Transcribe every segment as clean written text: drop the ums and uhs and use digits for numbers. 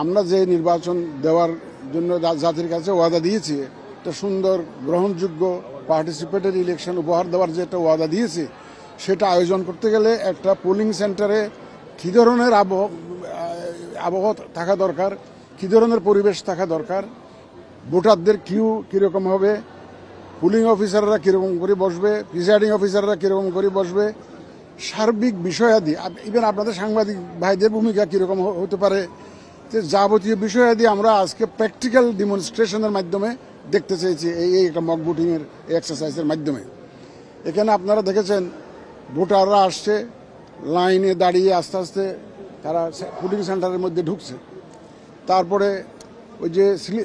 আমরা যে নির্বাচন দেওয়ার জন্য জাতির কাছে ওয়াদা দিয়েছি, একটা সুন্দর গ্রহণযোগ্য পার্টিসিপেটরি ইলেকশন উপহার দেওয়ার যে একটা ওয়াদা দিয়েছি, সেটা আয়োজন করতে গেলে একটা পোলিং সেন্টারে কী ধরনের আবহাওয়া থাকা দরকার, কী ধরনের পরিবেশ থাকা দরকার, ভোটারদের কিউ কীরকম হবে, পুলিং অফিসাররা কীরকম করে বসবে, প্রিসাইডিং অফিসাররা কীরকম করে বসবে, সার্বিক বিষয়াদি, ইভেন আপনাদের সাংবাদিক ভাইদের ভূমিকা কীরকম হতে পারে, যে যাবতীয় বিষয়াদি আমরা আজকে প্র্যাকটিক্যাল ডেমনস্ট্রেশনের মাধ্যমে দেখতে চেয়েছি এই একটা মক ভোটিংয়ের এক্সারসাইজের মাধ্যমে। এখানে আপনারা দেখেছেন ভোটাররা আসছে, লাইনে দাঁড়িয়ে আস্তে আস্তে তারা পুলিং সেন্টারের মধ্যে ঢুকছে। তারপরে ওই যে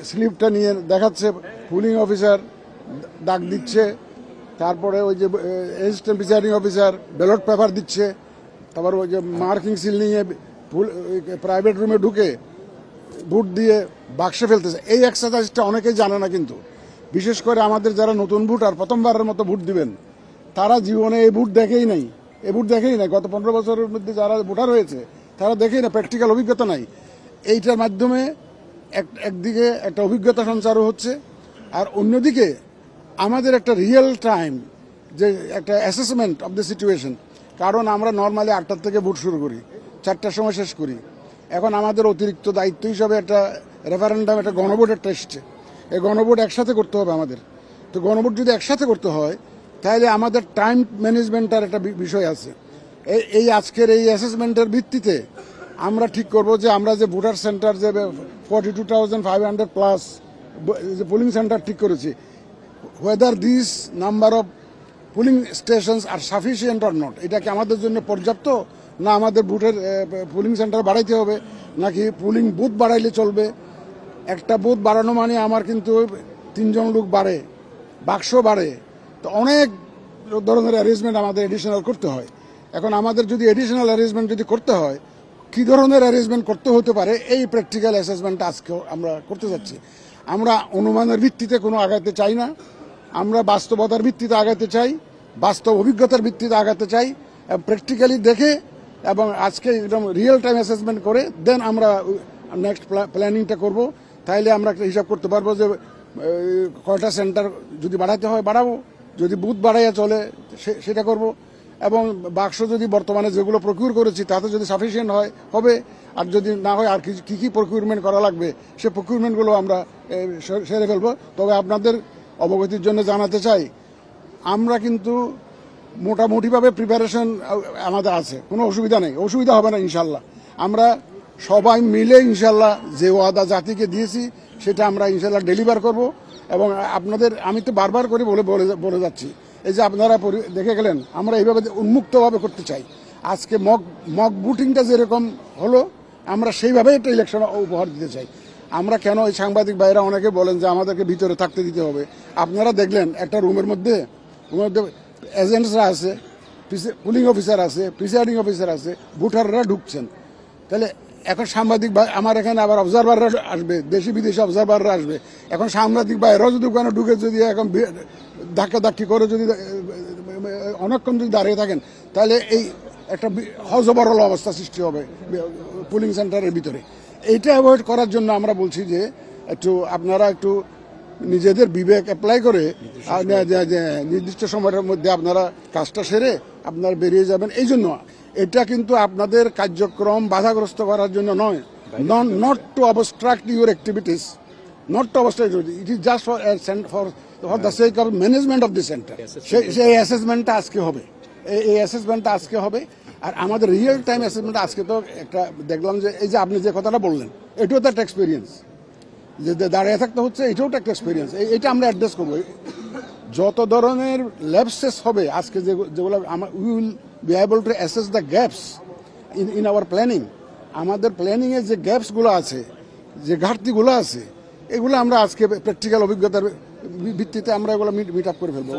স্লিপটা নিয়ে দেখাচ্ছে, পুলিং অফিসার ডাক দিচ্ছে, তারপরে ওই যে assistant presiding officer ballot paper দিচ্ছে, তারপর ওই যে মার্কিং সিল নিয়ে প্রাইভেট রুমে ঢুকে ভোট দিয়ে বাক্সে ফেলতেছে। এই এক্সারসাইজটা অনেকেই জানে না, কিন্তু বিশেষ করে আমাদের যারা নতুন ভোটার প্রথমবারের মতো ভোট দিবেন, তারা জীবনে এই ভোট দেখেই নাই, গত 15 বছরের মধ্যে যারা ভোটার হয়েছে তারা দেখেই না, প্র্যাকটিক্যাল অভিজ্ঞতা নাই। এইটার মাধ্যমে একদিকে একটা অভিজ্ঞতা সঞ্চারও হচ্ছে, আর অন্যদিকে আমাদের একটা রিয়েল টাইম যে একটা অ্যাসেসমেন্ট অফ দ্য সিচুয়েশন। কারণ আমরা নর্মালি 8টার থেকে ভোট শুরু করি, 4টার সময় শেষ করি। এখন আমাদের অতিরিক্ত দায়িত্ব হিসাবে একটা রেফারেন্ডাম, একটা গণভোট একটা এসছে। এই গণভোট একসাথে করতে হবে আমাদের। তো গণভোট যদি একসাথে করতে হয়, তাহলে আমাদের টাইম ম্যানেজমেন্টের একটা বিষয় আছে। এই আজকের এই অ্যাসেসমেন্টের ভিত্তিতে আমরা ঠিক করব যে আমরা যে ভোটার সেন্টার যে 42,500 প্লাস যে পোলিং সেন্টার ঠিক করেছি, whether these number of polling stations are sufficient or not, এটা কি আমাদের জন্য পর্যাপ্ত, না আমাদের ভোটের পোলিং সেন্টার বাড়াইতে হবে, নাকি পোলিং বুথ বাড়াইলে চলবে। একটা বুথ বাড়ানো মানে আমার কিন্তু 3 জন লোক বাড়ে, বাক্স বাড়ে, তো অনেক ধরনের অ্যারেঞ্জমেন্ট আমাদের এডিশনাল করতে হয়। এখন আমাদের যদি এডিশনাল অ্যারেঞ্জমেন্ট যদি করতে হয়, কী ধরনের অ্যারেঞ্জমেন্ট করতে হতে পারে, এই প্র্যাকটিক্যাল অ্যাসেসমেন্টটা আজকে আমরা করতে যাচ্ছি। আমরা অনুমানের ভিত্তিতে কোনো আগাতে চাই না, আমরা বাস্তবতার ভিত্তিতে আগাতে চাই, বাস্তব অভিজ্ঞতার ভিত্তিতে আগাতে চাই, প্র্যাকটিক্যালি দেখে এবং আজকে একদম রিয়েল টাইম অ্যাসেসমেন্ট করে দেন আমরা নেক্সট প্ল্যানিংটা করব। তাইলে আমরা একটা হিসাব করতে পারবো যে কয়টা সেন্টার যদি বাড়াতে হয় বাড়াবো, যদি বুথ বাড়াইয়া চলে সেটা করব, এবং বাক্স যদি বর্তমানে যেগুলো প্রকিউর করেছি তাতে যদি সাফিসিয়েন্ট হয় হবে, আর যদি না হয় আর কী কী প্রকিউরমেন্ট করা লাগবে সে প্রকিউরমেন্টগুলো আমরা সেরে ফেলবো। তবে আপনাদের অবগতির জন্য জানাতে চাই, আমরা কিন্তু মোটামুটিভাবে প্রিপারেশন আমাদের আছে, কোনো অসুবিধা নেই, অসুবিধা হবে না ইনশাল্লাহ। আমরা সবাই মিলে ইনশাল্লাহ যে ওয়াদা জাতিকে দিয়েছি সেটা আমরা ইনশাল্লাহ ডেলিভার করব। এবং আপনাদের আমি তো বারবার করে বলে যাচ্ছি, এই যে আপনারা দেখে গেলেন, আমরা এইভাবে উন্মুক্তভাবে করতে চাই। আজকে মক ভোটিংটা যেরকম হলো, আমরা সেইভাবে একটা ইলেকশন উপহার দিতে চাই। আমরা কেন, এই সাংবাদিক ভাইরা অনেকে বলেন যে আমাদেরকে ভিতরে থাকতে দিতে হবে। আপনারা দেখলেন একটা রুমের মধ্যে এজেন্টসরা আছে, পুলিং অফিসার আছে, প্রিসাইডিং অফিসার আছে, ভোটাররা ঢুকছেন। তাহলে এখন সাংবাদিক ভাই আমার এখানে আবার অবজারভাররা আসবে, দেশি বিদেশি অবজারভাররা আসবে। এখন সাংবাদিক ভাইরাও যদি ওখানে ঢুকে যদি এখন ধাক্কি করে যদি অনেকক্ষণ যদি দাঁড়িয়ে থাকেন, তাহলে এই একটা হজবরল অবস্থা সৃষ্টি হবে পুলিং সেন্টারের ভিতরে। এইটা অ্যাভয়েড করার জন্য আমরা বলছি যে আপনারা একটু নিজেদের বিবেক অ্যাপ্লাই করে নির্দিষ্ট সময়ের মধ্যে আপনারা কাজটা সেরে আপনারা বেরিয়ে যাবেন। এই জন্য এটা কিন্তু আপনাদের কার্যক্রম বাধাগ্রস্ত করার জন্য নয়, not to obstruct your activities, not to obstruct, it is just for the sake of management of the centre. সেই অ্যাসেসমেন্টটা আজকে হবে, এই অ্যাসেসমেন্টটা আজকে হবে। আর আমাদের রিয়েল টাইম অ্যাসেসমেন্ট আজকে তো একটা দেখলাম যে এই যে আপনি যে কথাটা বললেন, এটাও তো একটা এক্সপিরিয়েন্স, যে দাঁড়িয়ে থাকতে হচ্ছে, এটাও একটা এক্সপিরিয়েন্স। এইটা আমরা অ্যাড্রেস করবো। যত ধরনের ল্যাপসেস হবে আজকে যেগুলো we will be able to assess the gaps in our planning. আমাদের প্ল্যানিংয়ে যে গ্যাপসগুলো আছে, যে ঘাটতিগুলো আছে, এগুলো আমরা আজকে প্র্যাকটিক্যাল অভিজ্ঞতার ভিত্তিতে আমরা এগুলো মিট আপ করে ফেলবো।